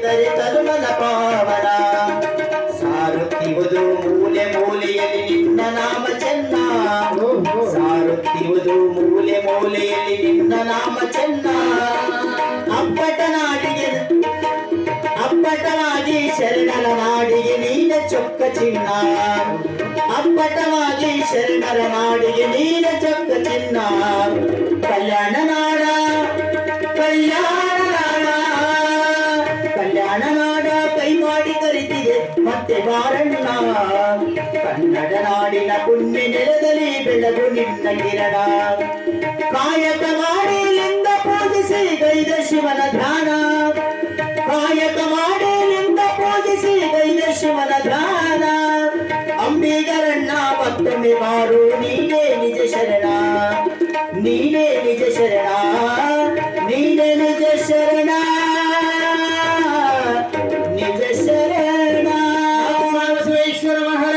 ಎಂದರೆ ತರುಣನ ಪಾವನ ಸಾರುತ್ತಿರುವುದು ಮೂಲೆ ಮೂಲೆಯಲ್ಲಿ ನಿನ್ನ ನಾಮ ಚೆನ್ನ ಸಾರುತ್ತಿರುವುದು ಮೂಲೆ ಮೂಲೆಯಲ್ಲಿ ನಿನ್ನ ನಾಮ ಚೆನ್ನ ಅಪ್ಪಟವಾಗಿ ಶರಣರ ನಾಡಿಗೆ ನೀನ ಚೊಕ್ಕ ಚಿನ್ನ ಅಪ್ಪಟವಾಗಿ ಶರಣರ ನಾಡಿಗೆ ನೀನ ಚೊಕ್ಕ ಚಿನ್ನ ಕಲ್ಯಾಣ ನಾಡ ಕಲ್ಯಾಣ ನಾಡ ಕಲ್ಯಾಣ ನಾಡ ಕೈ ಮಾಡಿ ಕರಿತಿದೆ ಮತ್ತೆ ಬಾರಣ್ಣ ಕನ್ನಡ ನಾಡಿನ ಪುಣ್ಯ ನೆಲದಲ್ಲಿ ಬೆಳಗು ನಿನ್ನ ಕಿರಣ ಕಾಯಕ ಮಾಡಿಲಿಂದ ಪೂಜಿಸಿ ಗೈದ ಶಿವನ ಧ್ಯಾನ ಕಾಯಕ ಮಾಡಿಲಿಂದ ಪೂಜಿಸಿ ಗೈದ ಶಿವನ ಧ್ಯಾನ ಅಂಬಿಗರಣ್ಣ ಮತ್ತೊಮ್ಮೆ ಬಾರು